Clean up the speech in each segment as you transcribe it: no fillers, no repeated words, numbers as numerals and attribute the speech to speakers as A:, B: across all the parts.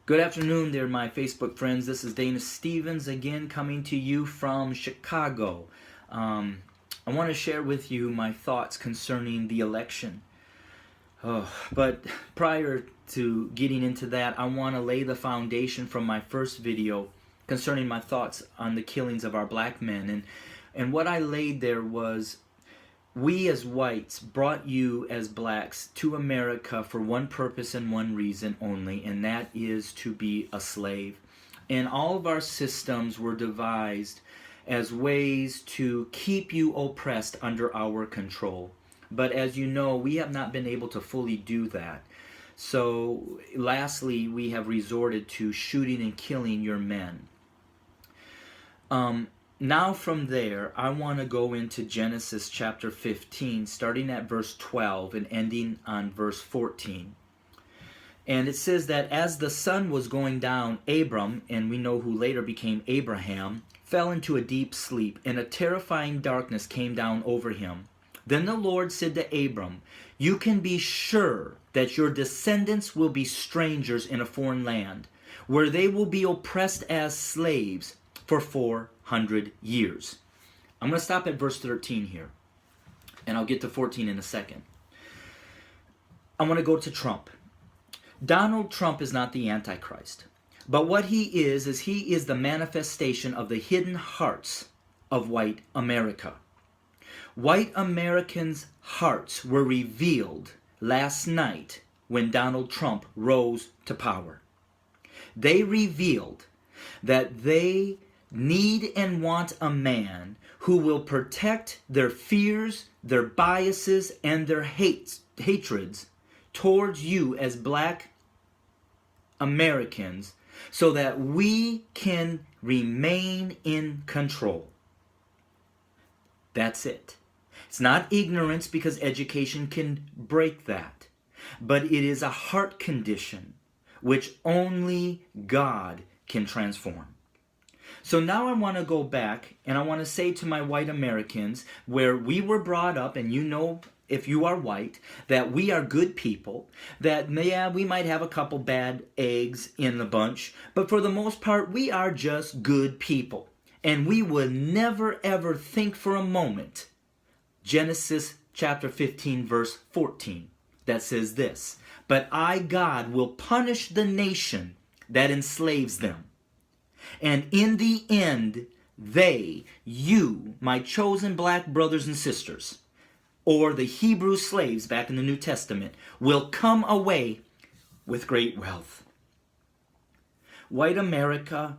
A: Good afternoon there, my Facebook friends. This is Dana Stevens again coming to you from Chicago. I want to share with you my thoughts concerning the election. But prior to getting into that, I want to lay the foundation from my first video concerning my thoughts on the killings of our black men. And what I laid there was, we as whites brought you as blacks to America for one purpose and one reason only, and that is to be a slave. And all of our systems were devised as ways to keep you oppressed under our control. But as you know, we have not been able to fully do that. So lastly, we have resorted to shooting and killing your men. Now from there, I want to go into Genesis chapter 15, starting at verse 12 and ending on verse 14. And it says that as the sun was going down, Abram, and we know who later became Abraham, fell into a deep sleep, and a terrifying darkness came down over him. Then the Lord said to Abram, "You can be sure that your descendants will be strangers in a foreign land, where they will be oppressed as slaves for 400 years. I'm going to stop at verse 13 here, and I'll get to 14 in a second. I want to go to Trump. Donald Trump is not the Antichrist, but what he is he is the manifestation of the hidden hearts of white America. White Americans' hearts were revealed last night when Donald Trump rose to power. They revealed that they need and want a man who will protect their fears, their biases, and their hatreds towards you as black Americans, so that we can remain in control. That's it. It's not ignorance, because education can break that, but it is a heart condition which only God can transform. So now I want to go back, and I want to say to my white Americans, where we were brought up, and you know, if you are white, that we are good people, that yeah, we might have a couple bad eggs in the bunch, but for the most part, we are just good people. And we would never ever think for a moment, Genesis chapter 15 verse 14, that says this, "But I, God, will punish the nation that enslaves them. And in the end, they, you, my chosen black brothers and sisters," or the Hebrew slaves back in the New Testament, "will come away with great wealth." White America,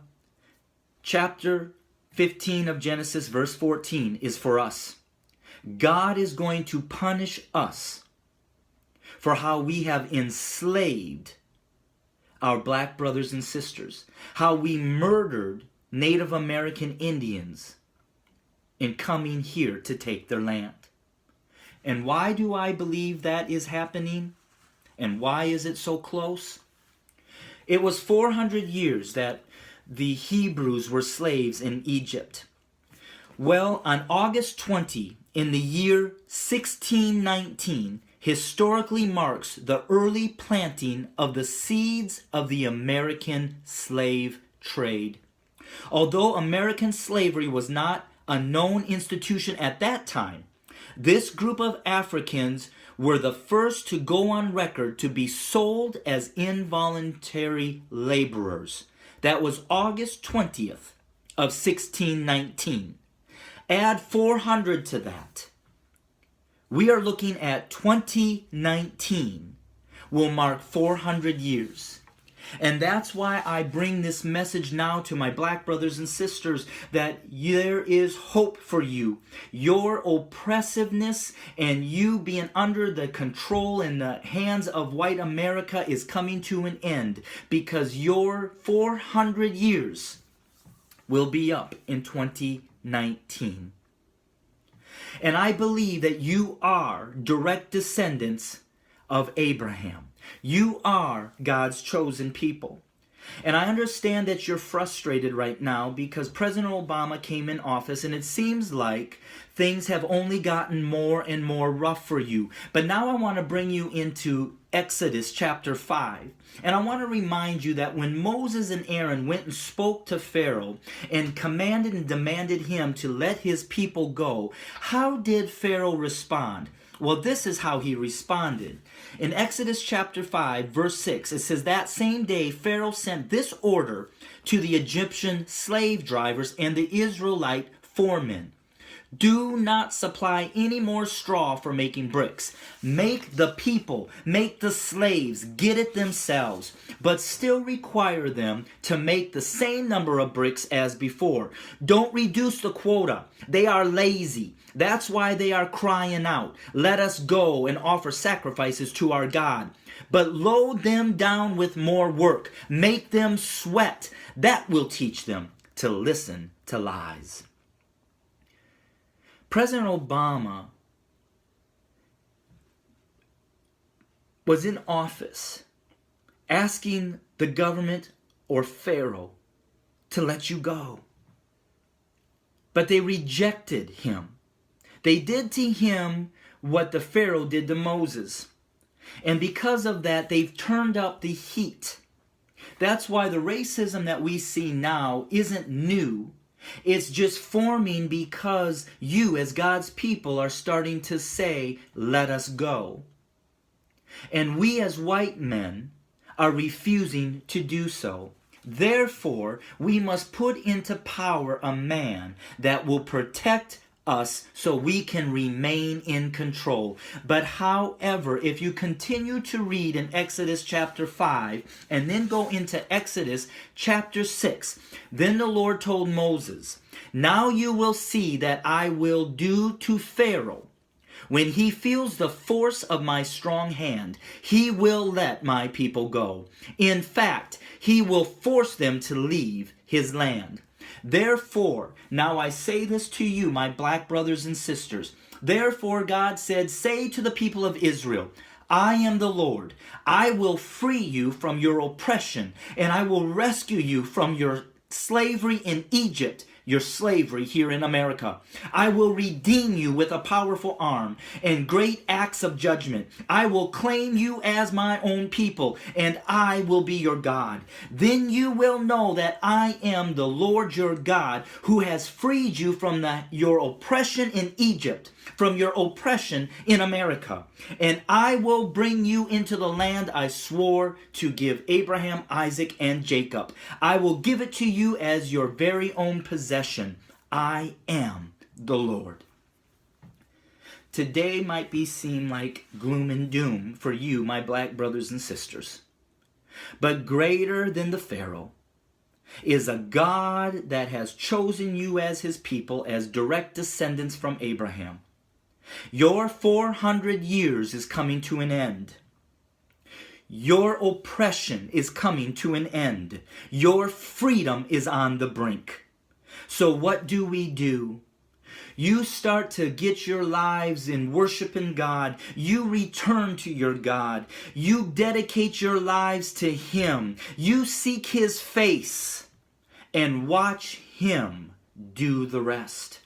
A: chapter 15 of Genesis, verse 14, is for us. God is going to punish us for how we have enslaved our black brothers and sisters, how we murdered Native American Indians in coming here to take their land. And why do I believe that is happening? And why is it so close? It was 400 years that the Hebrews were slaves in Egypt. Well, on August 20, in the year 1619, historically marks the early planting of the seeds of the American slave trade. Although American slavery was not a known institution at that time, this group of Africans were the first to go on record to be sold as involuntary laborers. That was August 20th of 1619. Add 400 to that. We are looking at 2019 will mark 400 years. And that's why I bring this message now to my black brothers and sisters, that there is hope for you. Your oppressiveness and you being under the control and the hands of white America is coming to an end, because your 400 years will be up in 2019. And I believe that you are direct descendants of Abraham. You are God's chosen people. And I understand that you're frustrated right now because President Obama came in office and it seems like things have only gotten more and more rough for you. But now I want to bring you into Exodus chapter 5. And I want to remind you that when Moses and Aaron went and spoke to Pharaoh and commanded and demanded him to let his people go, how did Pharaoh respond? Well, this is how he responded. In Exodus chapter 5, verse 6, it says, "That same day Pharaoh sent this order to the Egyptian slave drivers and the Israelite foremen. Do not supply any more straw for making bricks. Make the people, make the slaves get it themselves, but still require them to make the same number of bricks as before. Don't reduce the quota. They are lazy. That's why they are crying out, 'Let us go and offer sacrifices to our God.' But load them down with more work. Make them sweat. That will teach them to listen to lies." President Obama was in office asking the government or Pharaoh to let you go. But they rejected him. They did to him what the Pharaoh did to Moses. And because of that, they've turned up the heat. That's why the racism that we see now isn't new. It's just forming because you, as God's people, are starting to say, "Let us go." And we, as white men, are refusing to do so. Therefore, we must put into power a man that will protect us so we can remain in control. But however, if you continue to read in Exodus chapter 5 and then go into Exodus chapter 6, then the Lord told Moses, "Now you will see that I will do to Pharaoh. When he feels the force of my strong hand, he will let my people go. In fact, he will force them to leave his land. Therefore, now I say this to you, my black brothers and sisters. Therefore, God said, say to the people of Israel, I am the Lord. I will free you from your oppression, and I will rescue you from your slavery in Egypt, your slavery here in America. I will redeem you with a powerful arm and great acts of judgment. I will claim you as my own people, and I will be your God. Then you will know that I am the Lord your God, who has freed you from your oppression in Egypt, from your oppression in America. And I will bring you into the land I swore to give Abraham, Isaac, and Jacob. I will give it to you as your very own possession. I am the Lord." Today might seem like gloom and doom for you, my black brothers and sisters. But greater than the Pharaoh is a God that has chosen you as his people, as direct descendants from Abraham. Your 400 years is coming to an end. Your oppression is coming to an end. Your freedom is on the brink. So what do? You start to get your lives in worshiping God. You return to your God. You dedicate your lives to him. You seek his face and watch him do the rest.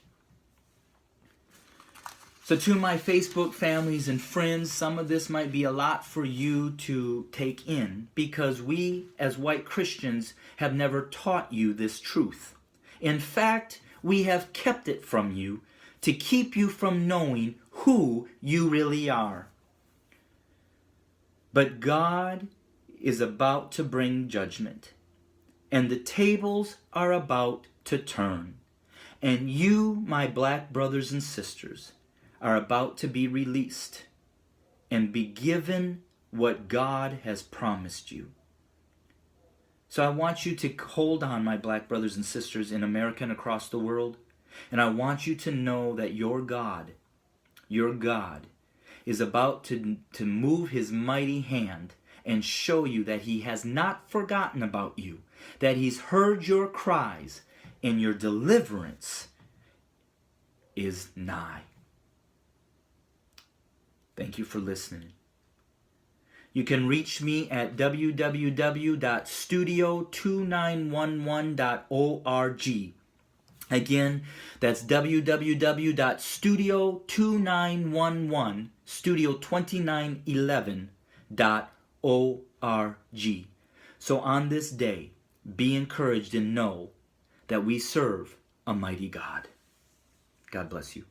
A: So to my Facebook families and friends, some of this might be a lot for you to take in, because we as white Christians have never taught you this truth. In fact, we have kept it from you to keep you from knowing who you really are. But God is about to bring judgment, and the tables are about to turn. And you, my black brothers and sisters, are about to be released and be given what God has promised you. So I want you to hold on, my black brothers and sisters in America and across the world. And I want you to know that your God is about to move his mighty hand and show you that he has not forgotten about you, that he's heard your cries, and your deliverance is nigh. Thank you for listening. You can reach me at www.studio2911.org. Again, that's www.studio2911, studio2911.org. So on this day, be encouraged and know that we serve a mighty God. God bless you.